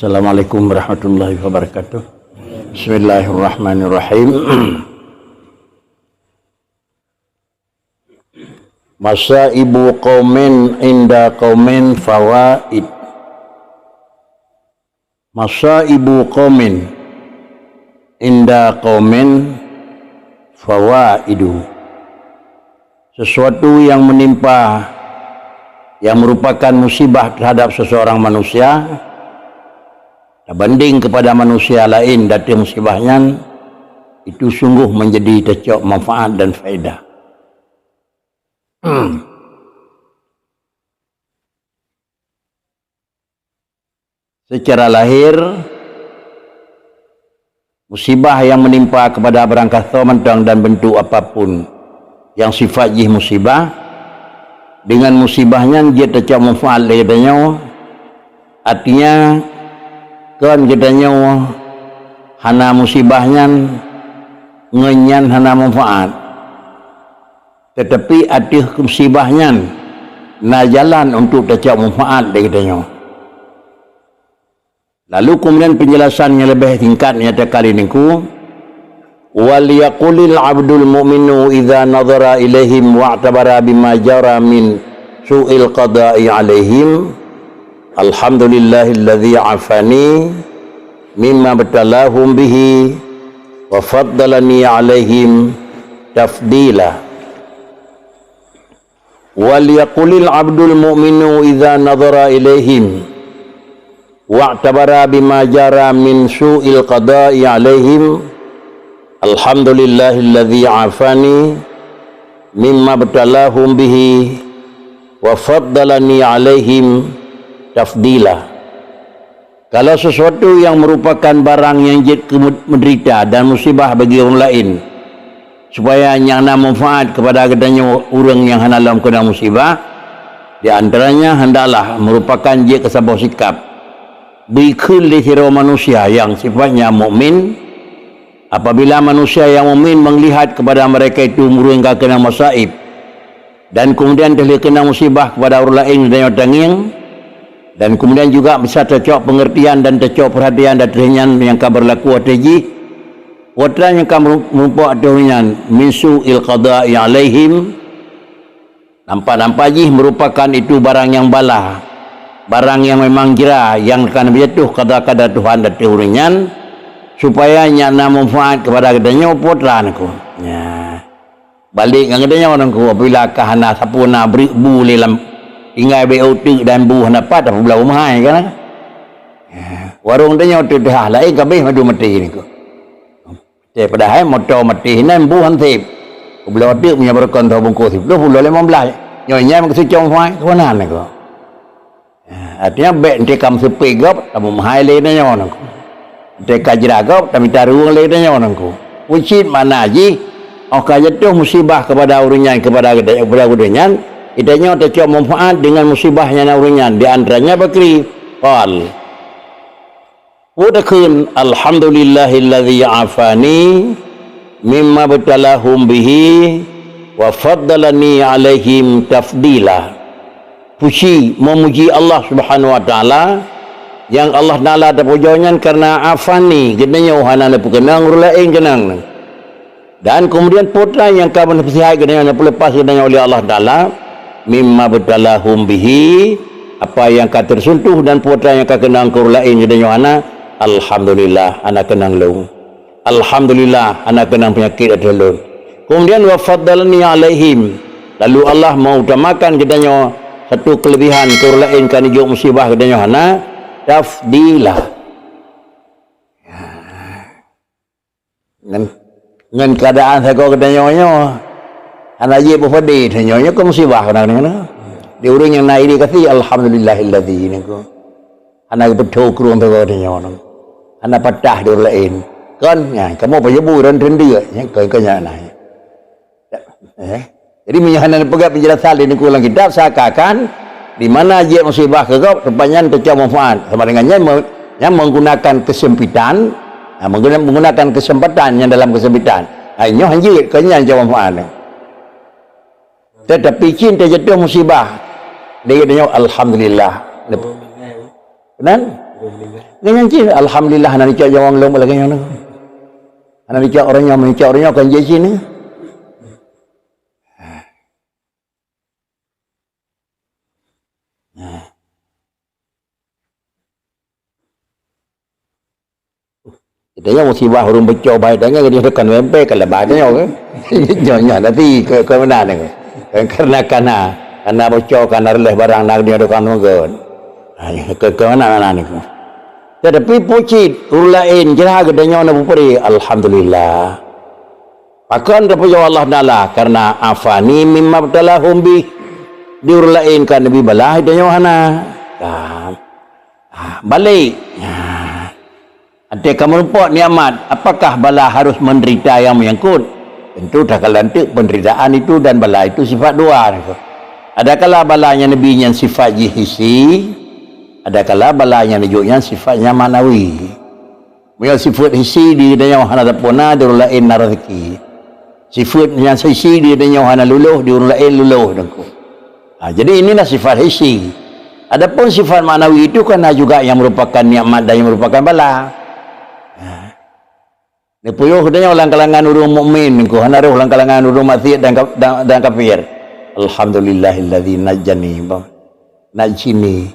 Assalamualaikum warahmatullahi wabarakatuh. Bismillahirrahmanirrahim. Masaibu qaumin inda qaumin fawaid. Masaibu qaumin inda qaumin fawaidu. Sesuatu yang menimpa, yang merupakan musibah terhadap seseorang manusia, banding kepada manusia lain datang musibahnya, itu sungguh menjadi tecok manfaat dan faedah. Secara lahir, musibah yang menimpa kepada berangkat mentang dan bentuk apapun yang sifat jih musibah, dengan musibahnya dia tecok manfaat lehernya, artinya kan katanya hana musibahnya ngenyan hana manfaat, tetapi ada musibahnya na jalan untuk tecok manfaat dia katanya. Lalu kemudian penjelasannya lebih tingkatnya kali niku, wal yaqulil abdul mu'minu idza nadhara ilaihim wa'tabara bima jara min su'il qada'i alaihim alhamdulillahilladzi afani mimma batalahum bihi wa faddalani alaihim tafdila. Wal yaqulil abdul mu'minu idza nadhara ilaihim wa'tabara bima jara min su'il qada'i alaihim alhamdulillahilladzi afani mimma batalahum bihi wa faddalani alaihim tafdila. Kalau sesuatu yang merupakan barang yang jadi menderita dan musibah bagi orang lain, supaya yang nak manfaat kepada katanya orang yang dalam kena musibah, di antaranya hendaklah merupakan je kesabah sikap bikul lihiro manusia yang sifatnya mukmin. Apabila manusia yang mukmin melihat kepada mereka itu mereka kena masaib dan kemudian telah kena musibah kepada orang lain dan tanging, dan kemudian juga bisa tercok pengertian dan tercok perhatian dan terhenyan yang akan berlaku ateji watan yang akan merupakan terhenyan minsu il qada'i alaihim, nampak-nampak jih merupakan itu barang yang balah, barang yang memang kira yang akan berjatuh kadar-kadar Tuhan dan terhenyan, supaya nyana manfaat kepada katanya putra aku ya balik dengan katanya orang ku apabila kahana sapuna beribu lelam tinggal BOT dan bu dapat apa belau mahal kan ya. Warung tanya tu dah lain kabeh madu mati ni ku te padahal motor mati nan bu hantip belau tu punya berkon tahu bungkus 2015 nyonya mak secong fai kanan ni ku artinya bek tekam sepi gop tamu mahal le tanya orang ku teka jeragau tapi taruh oleh tanya orangku wujud mana ji jatuh musibah kepada orangnya kepada orangnya idanya tercok manfaat dengan musibahnya orangnya. Di antaranya bakri qal wadakun alhamdulillahilladzi afani mimma batalahum bihi wa faddalani alaihim tafdila. Puji memuji Allah Subhanahu wa taala yang Allah Ta'ala terpujiannya karena afani kenanya ohana lepu kenang rulain kenang, dan kemudian putra yang kamu nasihat kenanya lepas kenanya oleh Allah Ta'ala mimma batalahum bihi, apa yang kau tersentuh dan putra yang kau kenang rulain kenanya ohana alhamdulillah anak kenang long, alhamdulillah anak kenang penyakit adalah. Kemudian wa faddalani alaihim, lalu Allah mau utamakan kenanya satu kelebihan rulain kan hijau musibah kenanya ohana tafdilah dengan keadaan saya kau katanya anak je berfadi tanya kau musibah kadang-kadang dia orang yang naik dia kasih alhamdulillahilladzi ni kau anak betul kurung tu kau tanya anak patah dia lain kan ya kamu pejabu dan rendia yang kau naik jadi menyahana pegang penjelasan ini kurang kitab seakan di mana dia musibah kegap tempatnya tercok manfaat sama dengannya yang menggunakan kesempitan, menggunakan kesempatan yang dalam kesempitan hanya hanya kenyang tercok manfaat. Tetapi cinta jatuh musibah dia katanya alhamdulillah benar Ganyan cik, alhamdulillah anak dicak jawang long lagi yang nak. Anak dicak orangnya kan je sini. Kita yang musibah orang becau baik dengan dia tekan mempe kalau badannya ke. Jangan nanti ke mana ni. Karena becau karena releh barang nak dia tekan mungkin. Ke mana ni. Tetapi pucit ulain kira gedenya na buperi alhamdulillah. Akan dapat Allah Taala karena afani mimma btalahum bi diurlain kan nabi balah gedenya hana. Balik. Ada kamu lupa nikmat, apakah bala harus menderita yang menyangkut? Tentu dah kalau nanti penderitaan itu dan bala itu sifat dua. Adakala balanya Nabi yang sifat hisi, adakala balanya Nabi yang sifatnya manawi. Bila sifat hisi di dunia hana tapona di lain rezeki. Sifat yang hisi di dunia hana luluh di lain luluh dengku. Jadi inilah sifat hisi. Adapun sifat manawi itu kan juga yang merupakan nikmat dan yang merupakan bala. Ni puyuh katanya ulang kalangan urung mukmin ku hanaruh ulang kalangan urung maksiat dan kafir. Alhamdulillahilladzi najjani najini.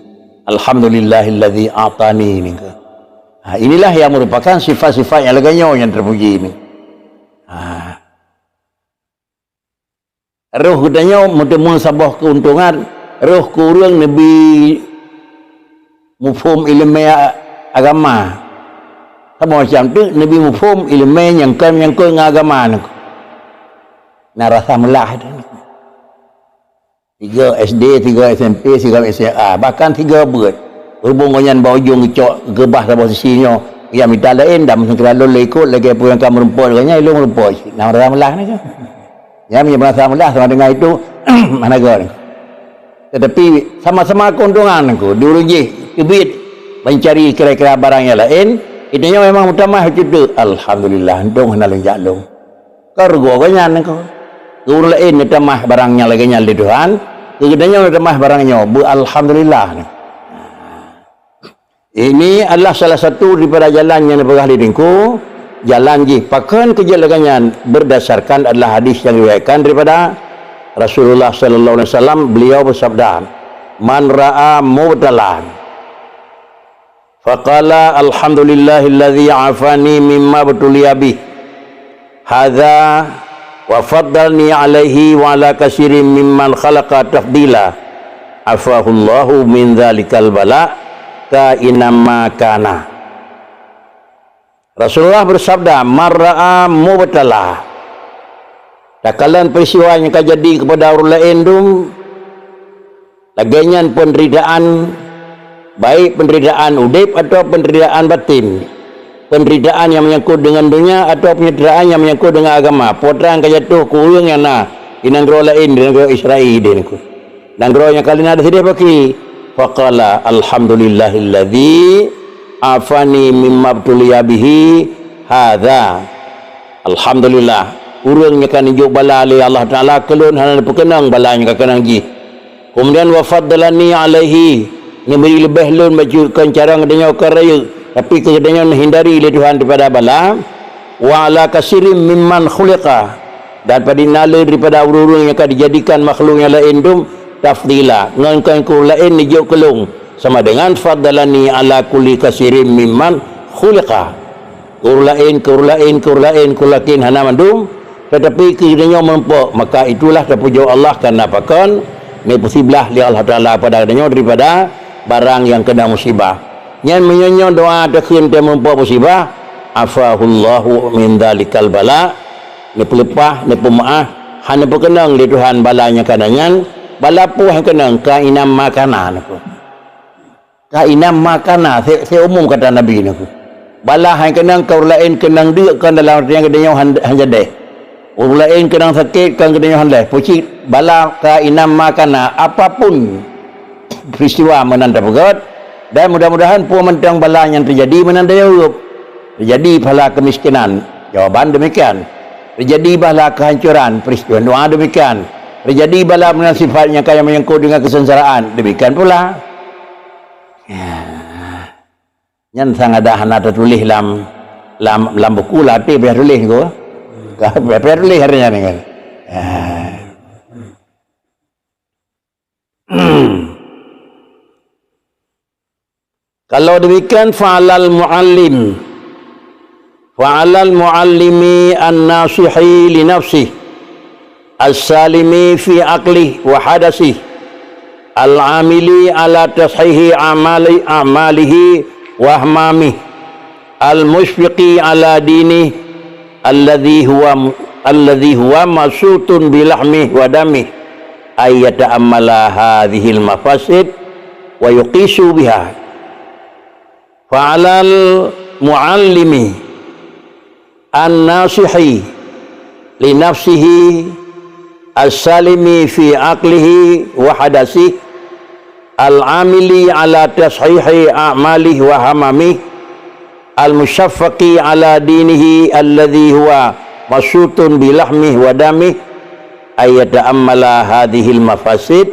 Alhamdulillahilladzi atani ni. Inilah yang merupakan sifat-sifat yang leganyo yang terpuji ini. Roh katanya mudahmun sabah keuntungan roh kurang nabi mufhum ilmu agama. Sama macam tu Nabi mufhum ilmu yang kau agama ni. Narasa melah tu. 3 SD, 3 SMP, 3 SMA, bahkan 3 abad. Hubung dengan baujung cok gebah sama sisinya. Ya minta lain dah mesti terlalu ikut lagi apa yang kamu rumput dengannya ilmu rumput. Narasa melah ni kan. Ya merasa melah sama dengan itu mana kau ni. Tetapi sama-sama keuntungan aku diuruji kebit mencari kira-kira barang yang lain. Itunya memang utamah itu. Alhamdulillah, dong hendak jalung. Kargo kanyan ko. Guru lain utamah barangnya lagi nyal di Tuhan. Kedanya utamah barangnya. Bu alhamdulillah. Ini adalah salah satu daripada jalan yang berkah diriku. Jalan ji pakan kejalagannya berdasarkan adalah hadis yang diriwayatkan daripada Rasulullah sallallahu alaihi wasallam. Beliau bersabda, "Man ra'a mubtalan faqala alhamdulillahilladzi afani mimma btuliya bih hadza wa faddalni alaihi wa ala katsirin mimman khalaqa tafdila afahullahu min dzalikal bala ka inama kana." Rasulullah bersabda, "Mar'a mubtala." Takalan peristiwa yang terjadi kepada orang lain tu lagian penderitaan baik penderitaan udip atau penderitaan batin, penderitaan yang menyangkut dengan dunia atau penderitaan yang menyangkut dengan agama. Potong kejatuh kurung yang na inangro lain di negara Israel dia niku. Nangro yang kali ada sedih baki. Faqala alhamdulillahilladzi afani mimma btuliya bihi hadza. Alhamdulillah urangnya kan hidup bala oleh Allah Taala kelun hana perkenang balanya kakenang ji. Kemudian wa faddalani alaihi ni beri lebih lun bajukan cara ngadanya ukar raya tapi keadanya hindari oleh Tuhan daripada bala wa ala kasirim mimman khuliqa dan pada nala daripada urung yang akan dijadikan makhluk yang lain tu tafdila ngangkan ku lain nijuk kelung sama dengan faddalani ala kulli kasirim mimman khuliqa kurlain kulakin hana mandum tetapi keadanya mempok maka itulah terpuji Allah karena apakan ni posiblah li Allah Taala pada adanya daripada barang yang kena musibah. Yang menyonyo doa dekeun teh membawa musibah, afahullahu min dzalikal bala. Ni pelepah, ni pemaaf, hanya berkenang di Tuhan balanya kadangan, bala puh yang kenang kainam makanan aku. Kainam makanan, saya umum kata Nabi aku. Bala yang kenang kau lain kenang dia kan dalam yang kedenya hanya deh. Orang lain kenang sakit kan kedenya hanya deh. Pucik bala kainam makanan apapun peristiwa menanda pegat dan mudah-mudahan puan mentang bala yang terjadi menanda Europe terjadi bala kemiskinan jawaban demikian terjadi bala kehancuran peristiwa doa demikian terjadi bala dengan sifatnya kaya menyangkut dengan kesengsaraan demikian pula nyan sang ada hana tertulis lam buku latih biar tulis ko. Biar tulis harinya ni kan. Kalau demikian fa'alal muallimi an-nasihi li nafsihi as-salimi fi aqlihi wa hadasihi al-amili ala tashihi amalihi wa ahmamihi al-mushfiqi ala dinihi alladhi huwa masutun bilahmihi wa damihi ay yata'ammala hadhihi al-mafasid wa yuqisu biha. Fa'alal muallimi an-nasihi li nafsihi as-salimi fi aqlihi wa hadasihi al-amili ala tashihi a'malihi wa hamamihi al-musyaffaqi ala dinihi alladhi huwa masutun bilahmihi wa damihi ayata'ammala hadhil mafasid.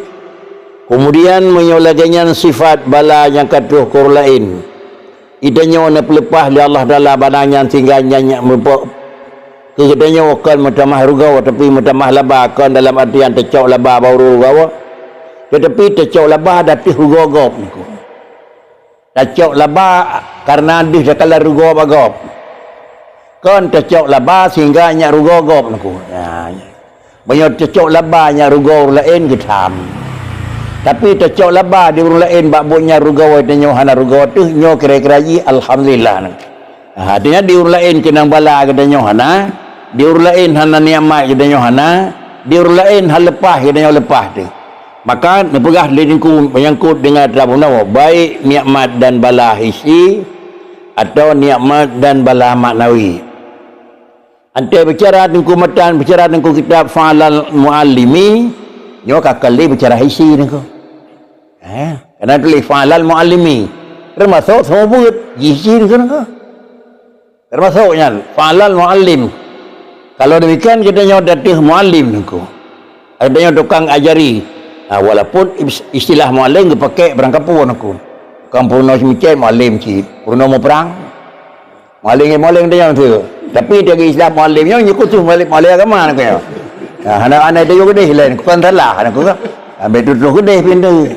Kemudian menyolaganya sifat bala yang katuh kur lain idanya na pelepah li Allah Taala bananya sehingga nyanyi mempok kedanya wakan mutamah rugawa tapi mutamah laba kan dalam artian tecok laba baru rugawa tetapi tecok laba datih rugogop niku tecok laba karena dih dakala rugawa bagop kan tecok laba sehingga nyak rugogop niku banyak tecok laba nyak rugawa lain getam. Tapi tecok laba di orang lain bakbonya rugawa tanya hana rugawa tu nyo kira-kira ji alhamdulillah. Artinya di orang lain kenang bala katanya hana, di orang lain hana niamat katanya hana, di orang lain hal lepah katanya lepah tu. Maka nepegah lidinku menyangkut dengan dalam baik niamat dan bala hisi atau niamat dan bala maknawi. Ante bicara dengan matan, bicara dengan kitab Fa'alal Muallimi, nyo kakali bicara hisi niku. Karena tulis fa'alal muallimi termasuk semua buat hisi niku niku. Termasuknya fa'alal muallim. Kalau demikian kita nyo datih muallim niku. Adanya tukang ajari. Walaupun istilah muallim dipakai berangkat pun aku. Kampurno semicai muallim ci. Purno mau perang. Muallim dia tu. Tapi dia istilah muallim nyo nyukut tu muallim agama niku yo. Anak-anak dia juga deh lain. Bukan salah anakku kan. Ambil tutup gede pintu.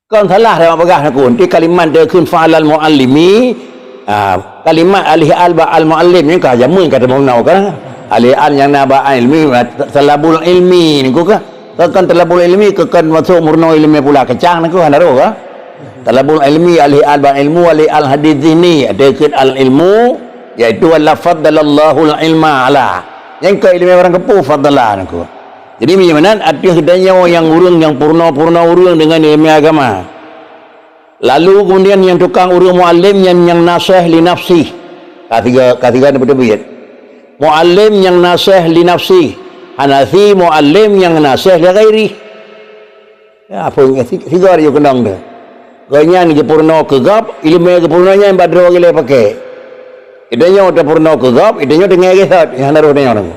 Kan salah dalam pegah aku. Nanti kalimat dia kun fa'alal muallimi. Kalimat alih al-muallim ni kah jamun kata mau kan. Alih al yang naba ilmi talabul ilmi ni ko kan. Kan talabul ilmi kan masuk murno ilmi pula kecang ni ko hanaro kan. Talabul ilmi alih al-ilmu alih al-hadith ini ada kun al-ilmu iaitu lafaddalallahu al-ilma ala yang ke ilmu orang kepu faddalah aku. Jadi macam arti kedanya yang urang yang purna urang dengan ilmu agama. Lalu kemudian yang tukang urang muallim yang nasih li nafsi. Ketiga betul-betul. Muallim yang nasih li nafsi. Hanafi muallim yang nasih li ghairi. Ya apa tiga dia kenang dah. Ganya ni purna kegap ilmu kepurnanya yang badro gile pakai. Idanya udah purna kegap, idanya dengar gesat, yang naruh dia orang.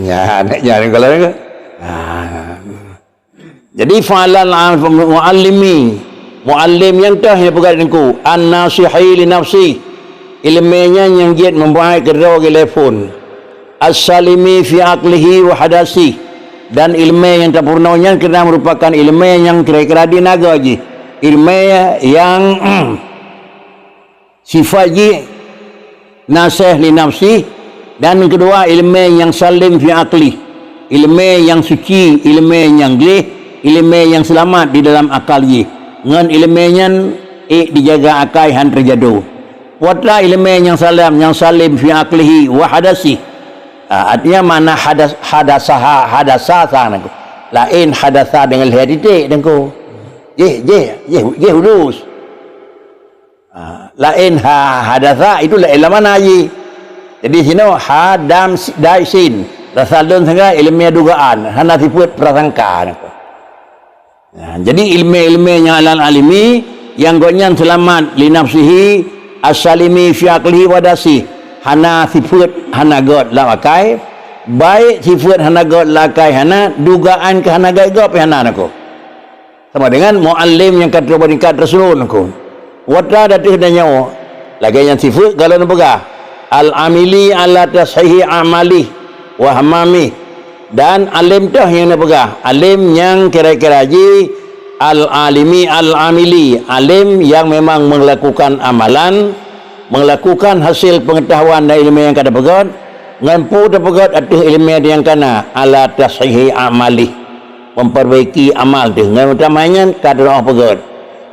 Ya, nak kalau ni. Jadi fa'alal muallim yang dah yang pegang aku, an-nasihi li nafsi, ilmunya yang giat membuat kerja telefon, as-salimi fi aqlihi wa hadasi, dan ilmu yang tak purnanya kena merupakan ilmu yang kira-kira dinaga je, ilmu yang sifat je nasih li nafsi, dan kedua ilmu yang salim fi aqli, ilmu yang suci, ilmu yang gelih, ilmu yang selamat di dalam akal ye, ngan ilmunya dijaga akal han terjadu. Wata ilmu yang salim fi aqlihi wa hadasi, artinya mana hadasah sana lain hadasa dengan hadite dengko je hudus. Lain hadasa itu lain mana je. Jadi sini hadam daisin rasalun sangka ilmu dugaan hana sifat prasangka. Jadi ilmu yang alimi yang gonyan selamat li nafsihi as-salimi fi aqlihi wa dasi, hana sifat hana god la makai, baik sifat hana god la kai hana dugaan ke hana gaib hana nako. sama dengan muallim yang kata berikat Rasulun ku watra datih dan nyawa lagi yang sifat kalau nak pegah al-amili ala tashihi amali wa hamami dan alim dah yang nak pegah alim yang kira-kira ji al-alimi al-amili alim yang memang melakukan amalan melakukan hasil pengetahuan dan ilmu yang kada pegat ngampu dah pegat atas ilmu yang kana ala tashihi amali memperbaiki amal dia dengan utamanya kadar pegat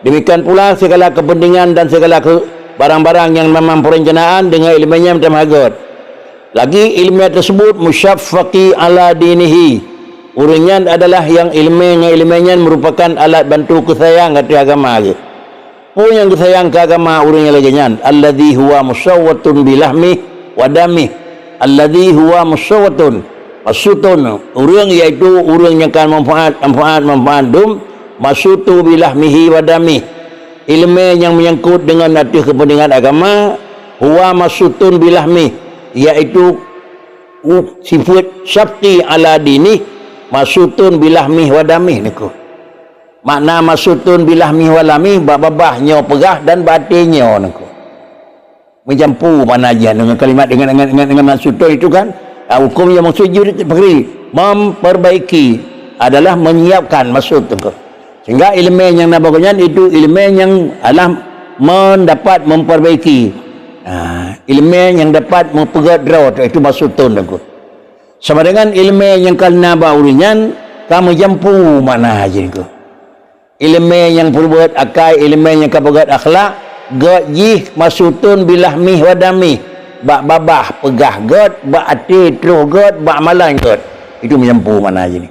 demikian pula segala kepentingan dan segala barang-barang yang memang perencanaan dengan ilmunya macam hagat lagi ilmu tersebut musyaffaqi ala dinihi urangnya adalah yang ilmunya merupakan alat bantu kesayang ke agama ke pun yang kesayang ke agama urangnya lagi nyan alladhi huwa musawwatun bilahmi wa dami alladhi huwa musawwatun maksudun urang iaitu urang yang akan manfaat dum masutu bilahmihi wa dami ilmu yang menyangkut dengan hati kepentingan agama huwa masutun bilahmi iaitu sifat syafqi ala dini masutun bilahmi wa dami niku makna masutun bilahmi wa lami babahnya pegah dan batinnya niku menjampu mana aja dengan kalimat dengan masutun itu kan hukum yang maksud memperbaiki adalah menyiapkan maksud itu sehingga ilmu yang nabaganya itu ilmu yang adalah mendapat memperbaiki ilmu yang dapat mempegat drawat itu maksud itu sama dengan ilmu yang kalna baurinyan kamu jampu mana aja itu ilmu yang perbuat akai ilmu yang kapegat akhlak gajih maksudun bilahmi wadami bak babah pegah god bak ati terus god bak malan god itu menyampu mana aja ni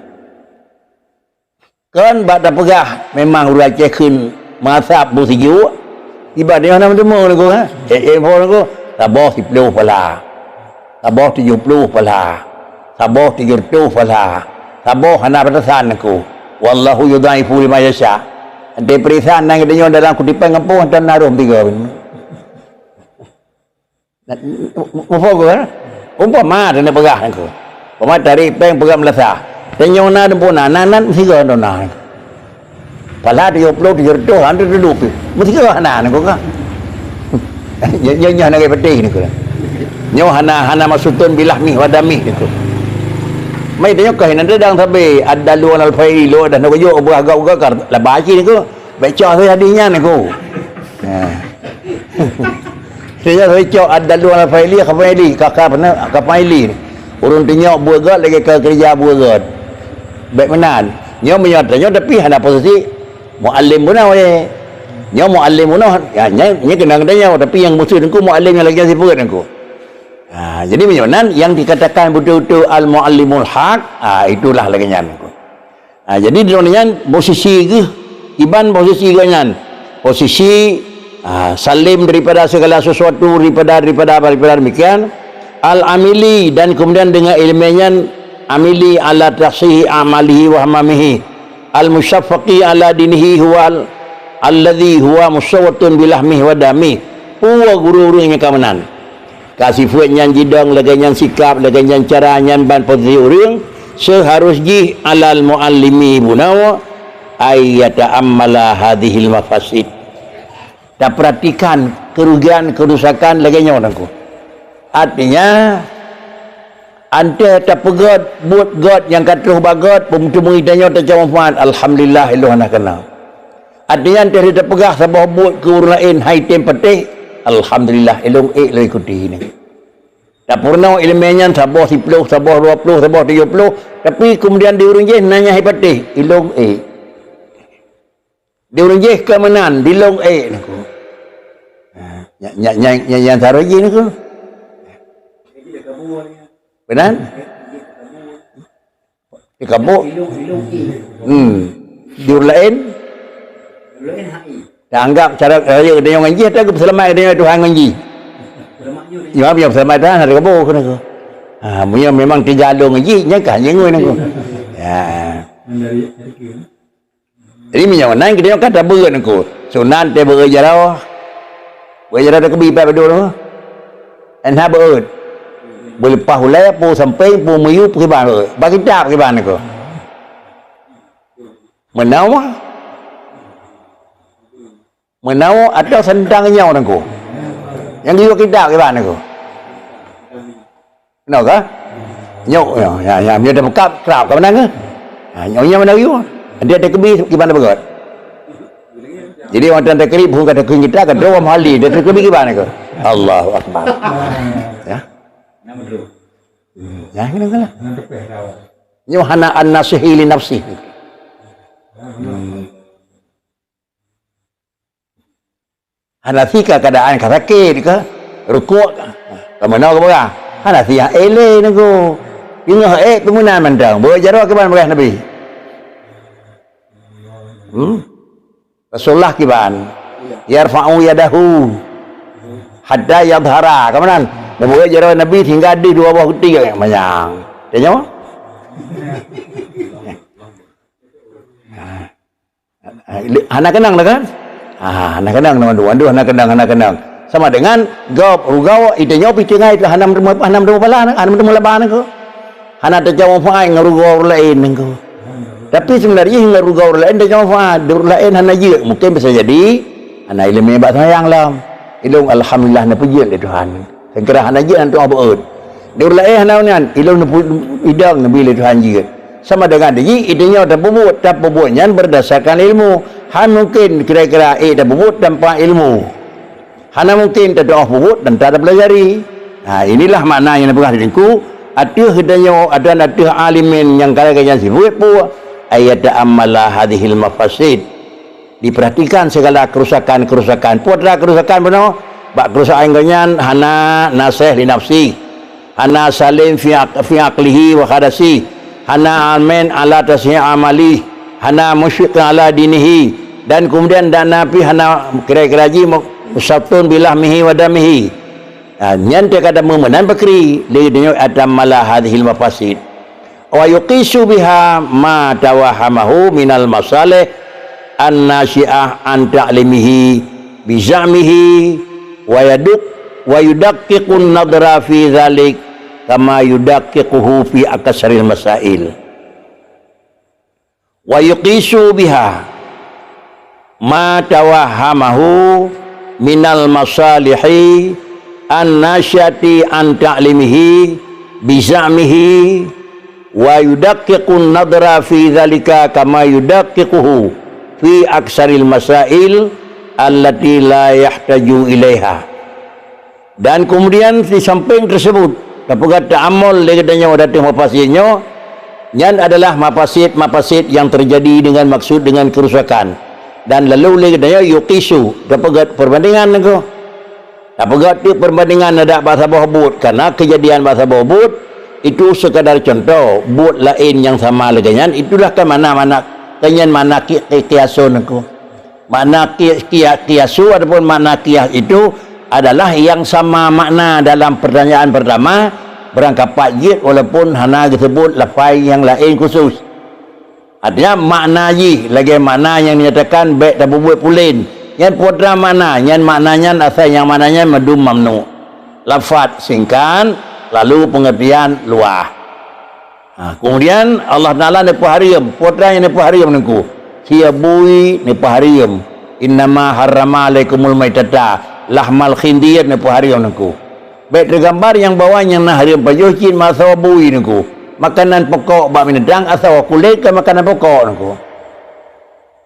kan bak dah pegah memang udah cekin masap bu sejuk tiba dia nama temu ni ko ha phone ko tabah 10 pala tabah 70 pala tabah 30 pala tabah hana batasan aku wallahu yudhaifu lima yasha ante perisan nang dia dalam kutipan ngampun dan narum 3 Mufago kan? Umpama ada nak pegah aku. Umpama dari peng pegah melasa. Tengok na dan puna nanan mesti kau dona. Pala dia upload dia tu hantu tu lupa. Mesti kau hana aku kan? Nyonya nak peti ni kau. Nyoh hana masutun bilahmi wadami itu. Mai tengok kau nanti dang sabi ada luan alfai lu dan nak yo buah gau kar la baci ni kau. Baca saya hadinya ni kau. Saya recok ada luar faili kafaili kakak pernah kafaili urun tengok buat lagi ke kerja buat baik menan nyo menyot tapi ada posisi muallim pun awak nyo muallim pun ya nya kena katanya tapi yang musuh aku muallim yang lagi sibuk aku jadi menyonan yang dikatakan betul-betul al muallimul haq itulah lagi nyan aku jadi dia posisi ke iban posisi ganyan posisi salim daripada segala sesuatu daripada demikian al-amili dan kemudian dengan ilmunya amili ala tahsihi amalihi wa hamamihi al-musyaffaqi ala dinihi huwa alladhi huwa musawwatun bilahmihi wa dami huwa guru-guru yang kamanan kasih fuatnya jidang laganya sikap laganya cara ban posisi orang seharusnya alal muallimi bunawa ayyata ammala hadhil mafasid dan perhatikan kerugian-kerusakan laginya orangku. Artinya anda tak pegat buat god yang kata bagat pemutemu idanya tak jawab manfaat alhamdulillah iluh anak kenal. Artinya anda tak pegah sabah buat ke orang lain hai tem petih alhamdulillah iluh lo ikuti ini. Tak pernah ilmunya sabah 10 sabah 20 sabah 30 tapi kemudian di orang je nanya hai petih iluh di orang je kemenan di long naku yang taruh je naku benar di kabur di orang lain tak anggap cara dia yang ngaji tak selamat dia Tuhan ngaji ya biar selamat dah ada kabur kan aku memang terjalung ngaji nya kan yang naku jadi menyawanan kita kata berat aku sunan te berjarah dah kebi pai betul tu and have berat boleh pahulai pu sampai pu meyu pergi ban bagi tak pergi ban aku menawa menau atau sentang nyau nangku. Yang dia kita ke mana nangku? Kenal ke? Nyau ya dia dah bekap kerap ke mana ke? Nyau mana you? Dia ada kebi ke mana begot? Jadi orang tak kerip bukan kata kita kata orang mahali dia kebi ke mana ke? Allahu akbar. Ya. Ya kena. Nyau hana an-nasihi li nafsi. Hanafi keadaan sakit ke rukuk ke mana ke orang Hanafi yang ele nengko ingat pengguna mandang boleh jarah ke mana boleh Nabi Rasulullah kiban yarfa'u yadahu hatta yadhara ke mana dan boleh jarah Nabi tinggal di dua buah putih ke banyak dia nyawa anak kenang dah kan anak kenang nama dua anak kenang sama dengan gau itu nyopi cengai itu hanam rumah pala hanam rumah laban ko hana ta jawa fai ngarugau lain ko tapi sebenarnya ngarugau lain ta jawa fai dur lain hana je mungkin bisa jadi hana ilmu bahasa sayang lam ilmu alhamdulillah na puji oleh Tuhan segera hana je antu abeut dur lain hana nian ilmu idang nabi oleh Tuhan je sama dengan dia itu nyo ta bubut nyan berdasarkan ilmu han mungkin kira-kira dah bubut tanpa ilmu hana mungkin tak doa bubut dan tak ada pelajari. Inilah makna yang berkah diriku. Ada hidayah ada alimin yang kaya-kaya sibuk pu ayat amala hadhil mafasid. Diperhatikan segala kerusakan-kerusakan. Putra kerusakan benar. Bak kerusakan ganyan hana nasih li nafsi. Hana salim fi aqlihi wa khadasi. Hana amin ala tasyi' amali. Hana musyrik ala dinihi. Dan kemudian dan nabi hana kira-kira Usatun bilah mihi wadamihi. Nyan dia kata memenan bakri li dunya adam malah hadhil mafasid. Wa yuqisu biha ma tawahamahu minal masalih an-nasyi'ah an ta'limihi bi za'mihi wa yudaqqiqun nadra fi dzalik kama yudaqqiquhu fi aktsaril masail. Wa yuqisu biha ma tawahamahu minal masalihi an-nasyati an ta'limihi bizamihi wa yudaqqiqun nadra fi dzalika kama yudaqqiquhu fi aksaril masail allati la yahtaju ilaiha. Dan kemudian di samping tersebut dapat ta'ammul legadanya wadatih mafasidnya yang adalah mafasid yang terjadi dengan maksud dengan kerusakan. Dan lalu lagi dia yuqisu dapat perbandingan nengko dapat perbandingan ada bahasa bahbut karena kejadian bahasa bahbut itu sekadar contoh but lain yang sama leganyan itulah ke mana kenyan mana kiasu nengko mana kiasu ataupun mana kias itu adalah yang sama makna dalam pertanyaan pertama berangkat pajit walaupun hana disebut lafai yang lain khusus. Artinya makna ji lagi makna yang dinyatakan baik tak berbuat pulin yang putra mana yang maknanya asal yang maknanya madum mamnu lafaz singkan lalu pengertian luah. Kemudian Allah Ta'ala nepu hariam putra yang nepu hariam nengku sia bui nepu hariam innama harrama alaikumul maitata lahmal khindir nepu hariam nengku baik tergambar yang bawahnya nah hariam pajocin masa bui nengku makanan pokok bak minedang asal kulit kan makanan pokok nako.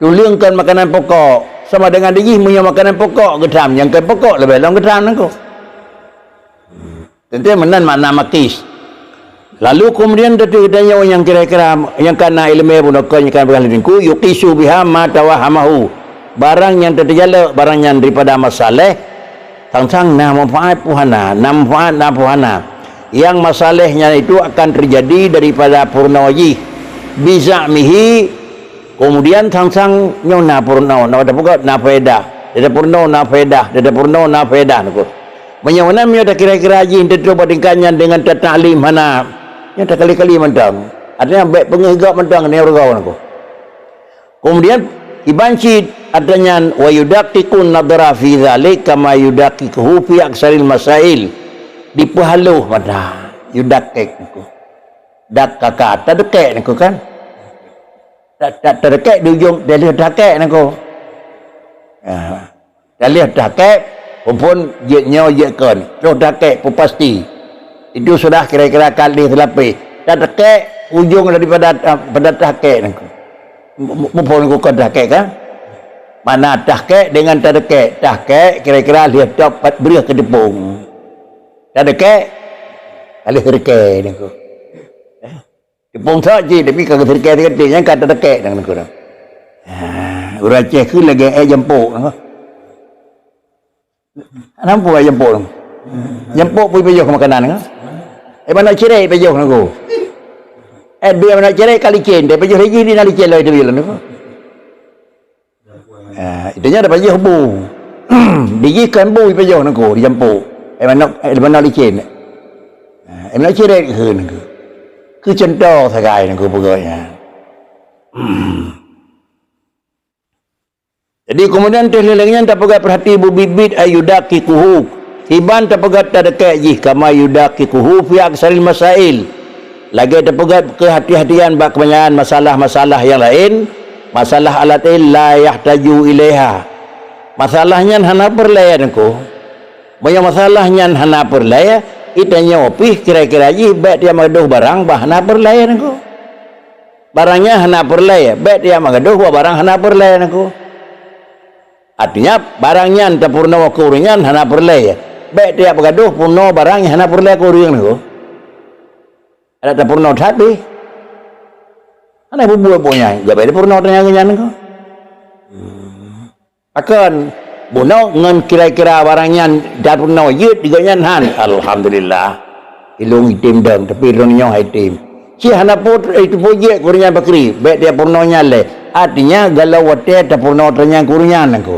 Tulingkan makanan pokok sama dengan dia punya makanan pokok gedam yang ke pokok lebih long gedam nako. Tentu menan makna makis. Lalu kemudian datanya yang kira-kira yang kana ilmu bunakan yang kan berhalinku yuqisu biha ma tawahamahu. Barang yang terjala barang yang daripada masalah tang-tang nah manfaat puhana, manfaat nah puhana. Yang masalahnya itu akan terjadi daripada purnawaji bizamihi kemudian sang nyona purna ada pula na faedah ada purna na faedah ada purna na faedah nako menyona mi ada kira-kira haji kita coba bandingkannya dengan ta'lim mana yang tak kali-kali mentang artinya baik pengegak mentang ni urgau nako kemudian ibanci adanya wa yudaqiqun nadra fi dzalik kama yudaqiquhu fi aksaril masail dipahaluh pada yudakek niku dak kakak terdekek niku kan tak terdekek di ujung dari dakek niku Dalih takek pun je nyo je kon. Terus takek pun pasti. Itu sudah kira-kira kali selapis. Dan takek ujung daripada pada takek nangku. Mumpun ku kon takek kan? Mana takek dengan takek. Takek kira-kira lihat dapat beri ke tepung. Takek kali terkek nangku. Tepung saja tapi kalau terkek yang kata takek nangku. Orang Aceh ke lagi jemput. Nampak jemput. Jemput pun pejuh ke makanan kan? Mana cerai pejuh nangku. Dia mana cerai kali cen, dia pejuh lagi ni nali cen lah itu bilang nangku. Itunya ada pejuh bu. Digikan bu pejuh nangku di jemput. Mana nali cen. Mana cerai ke nangku. Ke centok sagai nangku pokoknya. Jadi kemudian terlelengnya tak pegat perhati bubibit ayudaki kuhu. Hiban tak pegat tak dekat jih kama yudaki kuhu fi aksaril masail. Lagi tak pegat kehati-hatian bak kebanyakan masalah-masalah yang lain. Masalah alatil la yahtaju ilaiha. Masalahnya hana perlayan ko. Banyak masalahnya hana perlayan. Itanya opih kira-kira jih baik dia magaduh barang bah hana perlayan ko. Barangnya hana perlayan. Baik dia magaduh barang hana perlayan ko. Artinya barangnya tak purna kurangnya hana perlay. Baik dia bergaduh purna barangnya hana perlay kurang tu. Ada tak purna tapi. Hana bubuh punya. Jadi dia purna tanya kenyan tu. Akan buno ngan kira-kira barangnya dah purna yut diganya han. Alhamdulillah. Ilung itim dang tapi ilungnya itim. Si hana put itu puji kurangnya bakri. Baik dia purnanya le. Artinya galau wate tak purna tanya kurangnya tu.